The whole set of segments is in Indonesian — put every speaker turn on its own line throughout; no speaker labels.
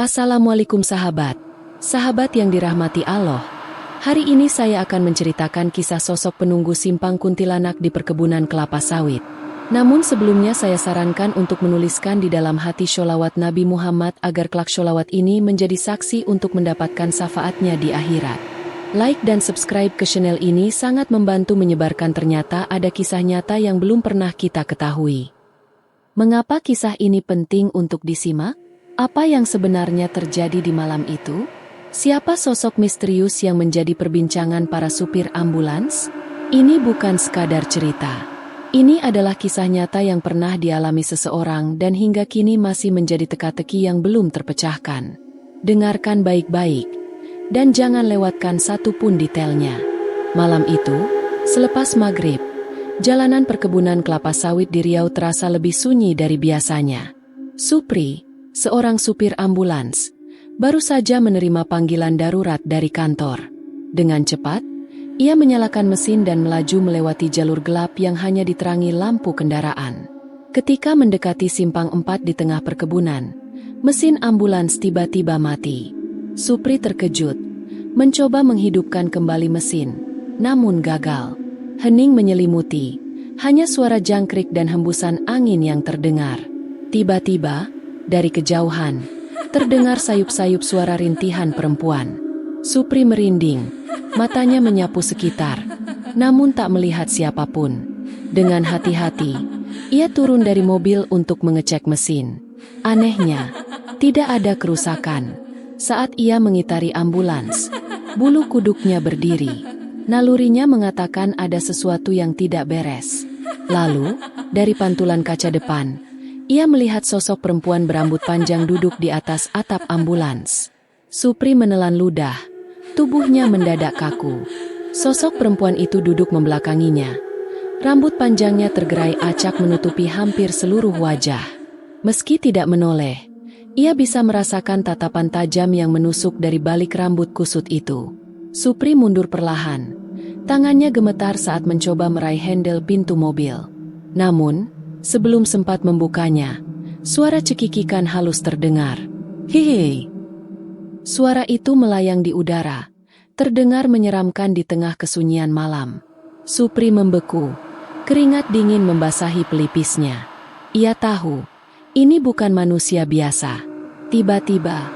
Assalamualaikum sahabat. Sahabat yang dirahmati Allah. Hari ini saya akan menceritakan kisah sosok penunggu simpang kuntilanak di perkebunan kelapa sawit. Namun sebelumnya saya sarankan untuk menuliskan di dalam hati sholawat Nabi Muhammad agar kelak sholawat ini menjadi saksi untuk mendapatkan syafaatnya di akhirat. Like dan subscribe ke channel ini sangat membantu menyebarkan ternyata ada kisah nyata yang belum pernah kita ketahui. Mengapa kisah ini penting untuk disimak? Apa yang sebenarnya terjadi di malam itu? Siapa sosok misterius yang menjadi perbincangan para supir ambulans? Ini bukan sekadar cerita. Ini adalah kisah nyata yang pernah dialami seseorang dan hingga kini masih menjadi teka-teki yang belum terpecahkan. Dengarkan baik-baik, dan jangan lewatkan satu pun detailnya. Malam itu, selepas maghrib, jalanan perkebunan kelapa sawit di Riau terasa lebih sunyi dari biasanya. Supri, seorang supir ambulans, baru saja menerima panggilan darurat dari kantor. Dengan cepat, ia menyalakan mesin dan melaju melewati jalur gelap yang hanya diterangi lampu kendaraan. Ketika mendekati simpang 4 di tengah perkebunan, mesin ambulans tiba-tiba mati. Supri terkejut, mencoba menghidupkan kembali mesin, namun gagal. Hening menyelimuti, hanya suara jangkrik dan hembusan angin yang terdengar. Tiba-tiba, dari kejauhan, terdengar sayup-sayup suara rintihan perempuan. Supri merinding, matanya menyapu sekitar, namun tak melihat siapapun. Dengan hati-hati, ia turun dari mobil untuk mengecek mesin. Anehnya, tidak ada kerusakan. Saat ia mengitari ambulans, bulu kuduknya berdiri. Nalurinya mengatakan ada sesuatu yang tidak beres. Lalu, dari pantulan kaca depan, ia melihat sosok perempuan berambut panjang duduk di atas atap ambulans. Supri menelan ludah, tubuhnya mendadak kaku. Sosok perempuan itu duduk membelakanginya. Rambut panjangnya tergerai acak menutupi hampir seluruh wajah. Meski tidak menoleh, ia bisa merasakan tatapan tajam yang menusuk dari balik rambut kusut itu. Supri mundur perlahan. Tangannya gemetar saat mencoba meraih handle pintu mobil. Namun, sebelum sempat membukanya, suara cekikikan halus terdengar. Hihi. Suara itu melayang di udara, terdengar menyeramkan di tengah kesunyian malam. Supri membeku, keringat dingin membasahi pelipisnya. Ia tahu, ini bukan manusia biasa. Tiba-tiba,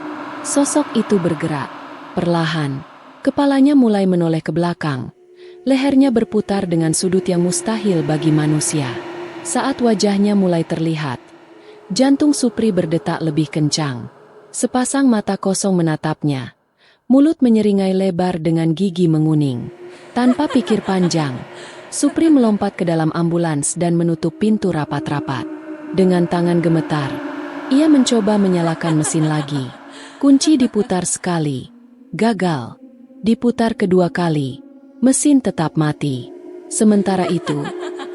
sosok itu bergerak. Perlahan, kepalanya mulai menoleh ke belakang. Lehernya berputar dengan sudut yang mustahil bagi manusia. Saat wajahnya mulai terlihat, jantung Supri berdetak lebih kencang. Sepasang mata kosong menatapnya. Mulut menyeringai lebar dengan gigi menguning. Tanpa pikir panjang, Supri melompat ke dalam ambulans dan menutup pintu rapat-rapat. Dengan tangan gemetar, ia mencoba menyalakan mesin lagi. Kunci diputar sekali. Gagal. Diputar kedua kali. Mesin tetap mati. Sementara itu,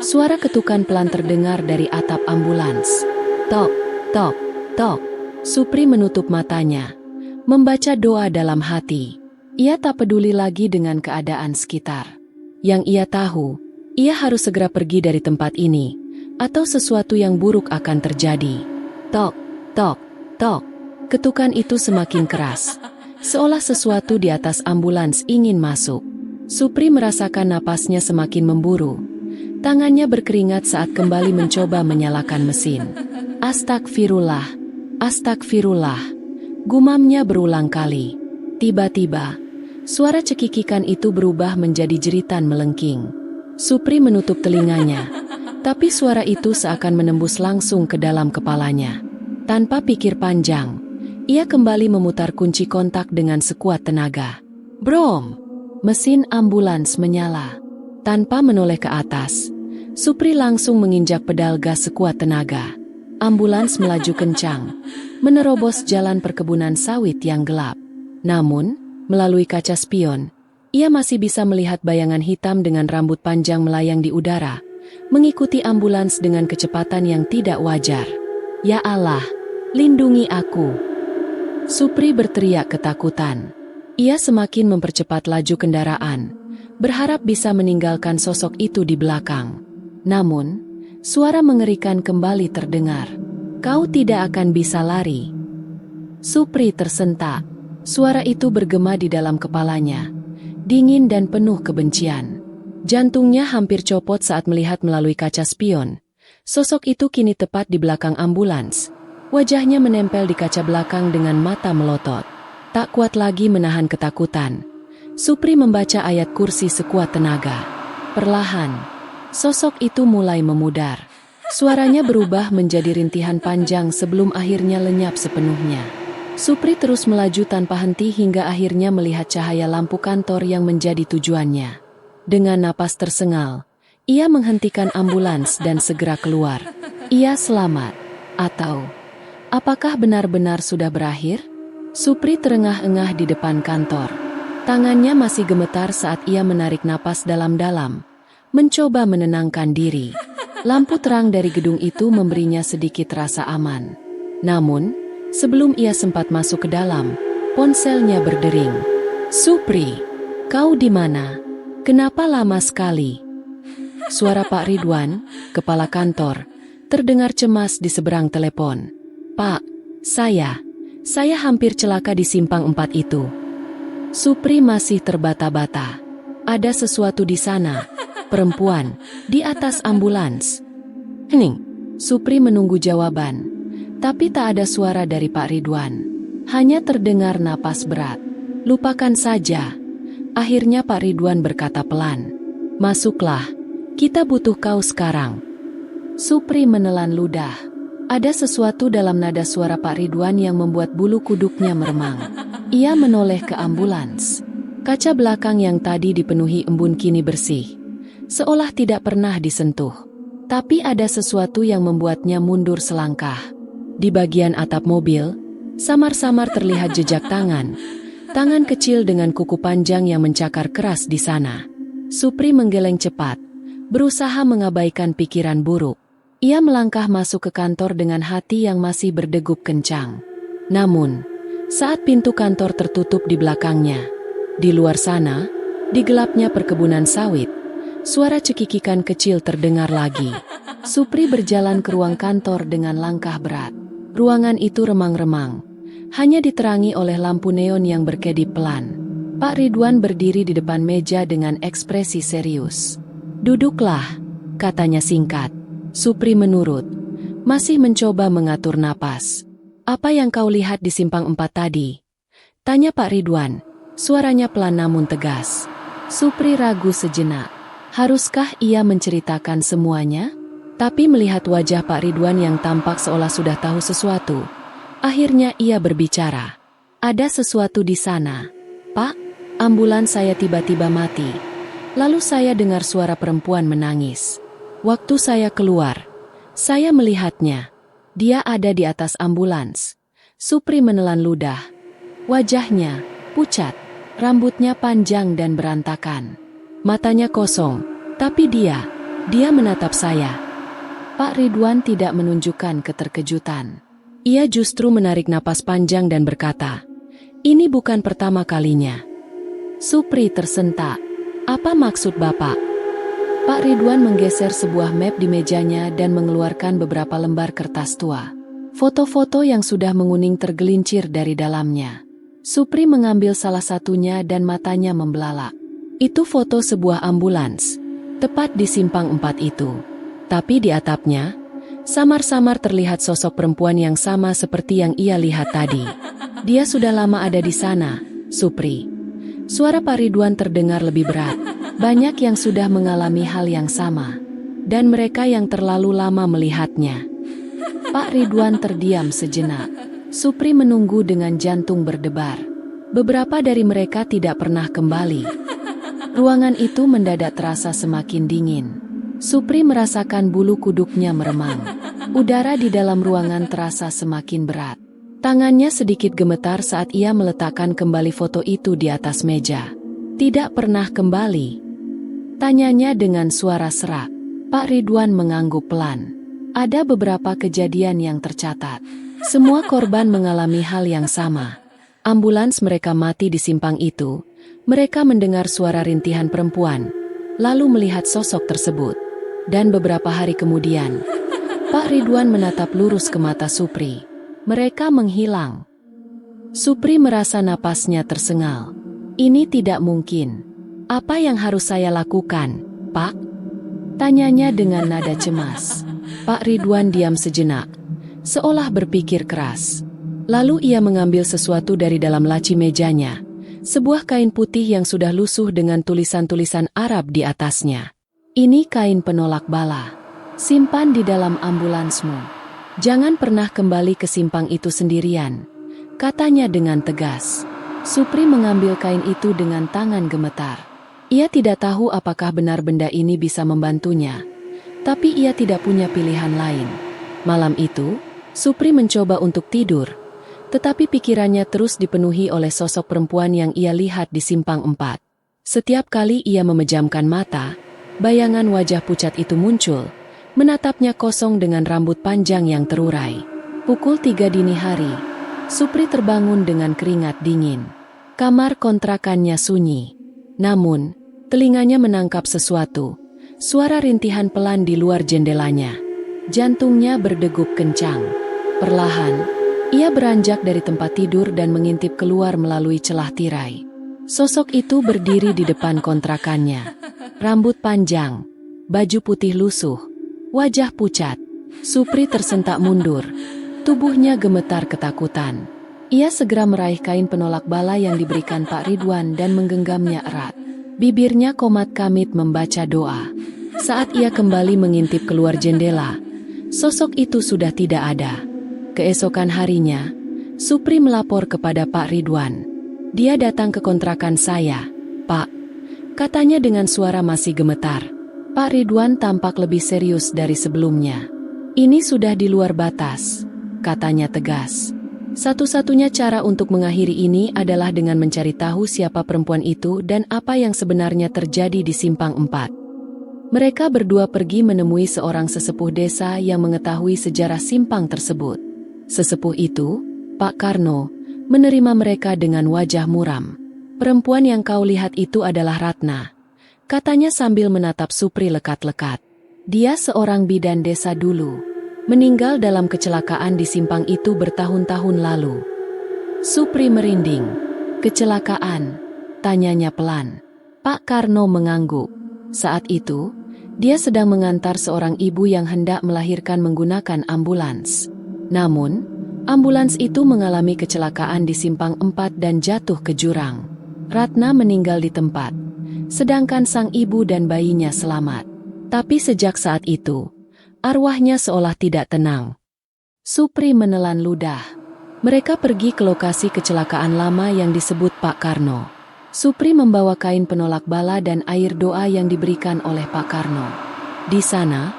suara ketukan pelan terdengar dari atap ambulans. Tok, tok, tok. Supri menutup matanya, membaca doa dalam hati. Ia tak peduli lagi dengan keadaan sekitar. Yang ia tahu, ia harus segera pergi dari tempat ini, atau sesuatu yang buruk akan terjadi. Tok, tok, tok. Ketukan itu semakin keras, seolah sesuatu di atas ambulans ingin masuk. Supri merasakan napasnya semakin memburu. Tangannya berkeringat saat kembali mencoba menyalakan mesin. Astagfirullah, astagfirullah, gumamnya berulang kali. Tiba-tiba, suara cekikikan itu berubah menjadi jeritan melengking. Supri menutup telinganya, tapi suara itu seakan menembus langsung ke dalam kepalanya. Tanpa pikir panjang, ia kembali memutar kunci kontak dengan sekuat tenaga. Brom! Mesin ambulans menyala. Tanpa menoleh ke atas, Supri langsung menginjak pedal gas sekuat tenaga. Ambulans melaju kencang, menerobos jalan perkebunan sawit yang gelap. Namun, melalui kaca spion, ia masih bisa melihat bayangan hitam dengan rambut panjang melayang di udara, mengikuti ambulans dengan kecepatan yang tidak wajar. Ya Allah, lindungi aku! Supri berteriak ketakutan. Ia semakin mempercepat laju kendaraan, berharap bisa meninggalkan sosok itu di belakang. Namun, suara mengerikan kembali terdengar. Kau tidak akan bisa lari. Supri tersentak. Suara itu bergema di dalam kepalanya, dingin dan penuh kebencian. Jantungnya hampir copot saat melihat melalui kaca spion. Sosok itu kini tepat di belakang ambulans. Wajahnya menempel di kaca belakang dengan mata melotot. Tak kuat lagi menahan ketakutan, Supri membaca ayat kursi sekuat tenaga. Perlahan, sosok itu mulai memudar. Suaranya berubah menjadi rintihan panjang sebelum akhirnya lenyap sepenuhnya. Supri terus melaju tanpa henti hingga akhirnya melihat cahaya lampu kantor yang menjadi tujuannya. Dengan napas tersengal, ia menghentikan ambulans dan segera keluar. Ia selamat. Atau, apakah benar-benar sudah berakhir? Supri terengah-engah di depan kantor. Tangannya masih gemetar saat ia menarik napas dalam-dalam, mencoba menenangkan diri. Lampu terang dari gedung itu memberinya sedikit rasa aman. Namun, sebelum ia sempat masuk ke dalam, ponselnya berdering. "Supri, kau di mana? Kenapa lama sekali?" Suara Pak Ridwan, kepala kantor, terdengar cemas di seberang telepon. "Pak, saya hampir celaka di simpang 4 itu." Supri masih terbata-bata. Ada sesuatu di sana. Perempuan, di atas ambulans. "Hening." Supri menunggu jawaban. Tapi tak ada suara dari Pak Ridwan. Hanya terdengar napas berat. "Lupakan saja." Akhirnya Pak Ridwan berkata pelan. "Masuklah. Kita butuh kau sekarang." Supri menelan ludah. Ada sesuatu dalam nada suara Pak Ridwan yang membuat bulu kuduknya meremang. Ia menoleh ke ambulans. Kaca belakang yang tadi dipenuhi embun kini bersih, seolah tidak pernah disentuh. Tapi ada sesuatu yang membuatnya mundur selangkah. Di bagian atap mobil, samar-samar terlihat jejak tangan. Tangan kecil dengan kuku panjang yang mencakar keras di sana. Supri menggeleng cepat, berusaha mengabaikan pikiran buruk. Ia melangkah masuk ke kantor dengan hati yang masih berdegup kencang. Namun, saat pintu kantor tertutup di belakangnya, di luar sana, di gelapnya perkebunan sawit, suara cekikikan kecil terdengar lagi. Supri berjalan ke ruang kantor dengan langkah berat. Ruangan itu remang-remang, hanya diterangi oleh lampu neon yang berkedip pelan. Pak Ridwan berdiri di depan meja dengan ekspresi serius. "Duduklah," katanya singkat. Supri menurut, masih mencoba mengatur napas. "Apa yang kau lihat di simpang 4 tadi?" tanya Pak Ridwan. Suaranya pelan namun tegas. Supri ragu sejenak. Haruskah ia menceritakan semuanya? Tapi melihat wajah Pak Ridwan yang tampak seolah sudah tahu sesuatu, akhirnya ia berbicara. "Ada sesuatu di sana, Pak. Ambulans saya tiba-tiba mati. Lalu saya dengar suara perempuan menangis. Waktu saya keluar, saya melihatnya. Dia ada di atas ambulans." Supri menelan ludah. Wajahnya pucat, rambutnya panjang dan berantakan. Matanya kosong, tapi dia menatap saya. Pak Ridwan tidak menunjukkan keterkejutan. Ia justru menarik napas panjang dan berkata, "Ini bukan pertama kalinya." Supri tersentak. "Apa maksud Bapak?" Pak Ridwan menggeser sebuah map di mejanya dan mengeluarkan beberapa lembar kertas tua. Foto-foto yang sudah menguning tergelincir dari dalamnya. Supri mengambil salah satunya dan matanya membelalak. Itu foto sebuah ambulans, tepat di simpang 4 itu. Tapi di atapnya, samar-samar terlihat sosok perempuan yang sama seperti yang ia lihat tadi. "Dia sudah lama ada di sana, Supri." Suara Pak Ridwan terdengar lebih berat. Banyak yang sudah mengalami hal yang sama, dan mereka yang terlalu lama melihatnya. Pak Ridwan terdiam sejenak. Supri menunggu dengan jantung berdebar. Beberapa dari mereka tidak pernah kembali. Ruangan itu mendadak terasa semakin dingin. Supri merasakan bulu kuduknya meremang. Udara di dalam ruangan terasa semakin berat. Tangannya sedikit gemetar saat ia meletakkan kembali foto itu di atas meja. "Tidak pernah kembali?" tanyanya dengan suara serak. Pak Ridwan mengangguk pelan. "Ada beberapa kejadian yang tercatat. Semua korban mengalami hal yang sama. Ambulans mereka mati di simpang itu. Mereka mendengar suara rintihan perempuan, lalu melihat sosok tersebut. Dan beberapa hari kemudian, Pak Ridwan menatap lurus ke mata Supri. Mereka menghilang." Supri merasa napasnya tersengal. Ini tidak mungkin. Apa yang harus saya lakukan, Pak? Tanyanya dengan nada cemas. Pak Ridwan diam sejenak, seolah berpikir keras. Lalu ia mengambil sesuatu dari dalam laci mejanya, sebuah kain putih yang sudah lusuh dengan tulisan-tulisan Arab di atasnya. Ini kain penolak bala. Simpan di dalam ambulansmu. Jangan pernah kembali ke simpang itu sendirian, katanya dengan tegas. Supri mengambil kain itu dengan tangan gemetar. Ia tidak tahu apakah benar benda ini bisa membantunya, tapi ia tidak punya pilihan lain. Malam itu, Supri mencoba untuk tidur, tetapi pikirannya terus dipenuhi oleh sosok perempuan yang ia lihat di simpang 4. Setiap kali ia memejamkan mata, bayangan wajah pucat itu muncul, menatapnya kosong dengan rambut panjang yang terurai. Pukul 3 dini hari, Supri terbangun dengan keringat dingin. Kamar kontrakannya sunyi. Namun, telinganya menangkap sesuatu, suara rintihan pelan di luar jendelanya. Jantungnya berdegup kencang. Perlahan, ia beranjak dari tempat tidur dan mengintip keluar melalui celah tirai. Sosok itu berdiri di depan kontrakannya. Rambut panjang, baju putih lusuh, wajah pucat. Supri tersentak mundur. Tubuhnya gemetar ketakutan. Ia segera meraih kain penolak bala yang diberikan Pak Ridwan dan menggenggamnya erat. Bibirnya komat kamit membaca doa. Saat ia kembali mengintip keluar jendela, sosok itu sudah tidak ada. Keesokan harinya, Supri melapor kepada Pak Ridwan. Dia datang ke kontrakan saya, Pak, katanya dengan suara masih gemetar. Pak Ridwan tampak lebih serius dari sebelumnya. Ini sudah di luar batas, katanya tegas. Satu-satunya cara untuk mengakhiri ini adalah dengan mencari tahu siapa perempuan itu dan apa yang sebenarnya terjadi di simpang 4. Mereka berdua pergi menemui seorang sesepuh desa yang mengetahui sejarah simpang tersebut. Sesepuh itu, Pak Karno, menerima mereka dengan wajah muram. Perempuan yang kau lihat itu adalah Ratna, katanya sambil menatap Supri lekat-lekat. Dia seorang bidan desa dulu. Meninggal dalam kecelakaan di simpang itu bertahun-tahun lalu. Supri merinding. Kecelakaan? Tanyanya pelan. Pak Karno mengangguk. Saat itu, dia sedang mengantar seorang ibu yang hendak melahirkan menggunakan ambulans. Namun, ambulans itu mengalami kecelakaan di simpang 4 dan jatuh ke jurang. Ratna meninggal di tempat, sedangkan sang ibu dan bayinya selamat. Tapi sejak saat itu, arwahnya seolah tidak tenang. Supri menelan ludah. Mereka pergi ke lokasi kecelakaan lama yang disebut Pak Karno. Supri membawa kain penolak bala dan air doa yang diberikan oleh Pak Karno. Di sana,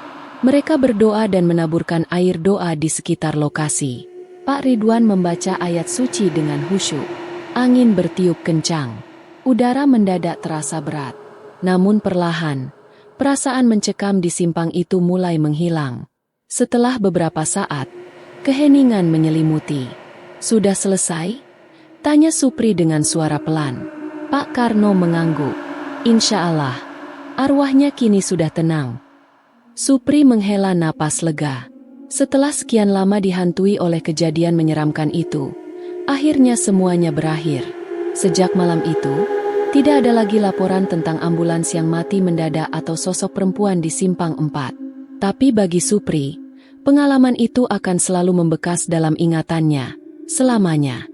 mereka berdoa dan menaburkan air doa di sekitar lokasi. Pak Ridwan membaca ayat suci dengan khusyuk. Angin bertiup kencang. Udara mendadak terasa berat. Namun perlahan, perasaan mencekam di simpang itu mulai menghilang. Setelah beberapa saat, keheningan menyelimuti. Sudah selesai? Tanya Supri dengan suara pelan. Pak Karno mengangguk. Insya Allah, arwahnya kini sudah tenang. Supri menghela napas lega. Setelah sekian lama dihantui oleh kejadian menyeramkan itu, akhirnya semuanya berakhir. Sejak malam itu, tidak ada lagi laporan tentang ambulans yang mati mendadak atau sosok perempuan di simpang 4. Tapi bagi Supri, pengalaman itu akan selalu membekas dalam ingatannya, selamanya.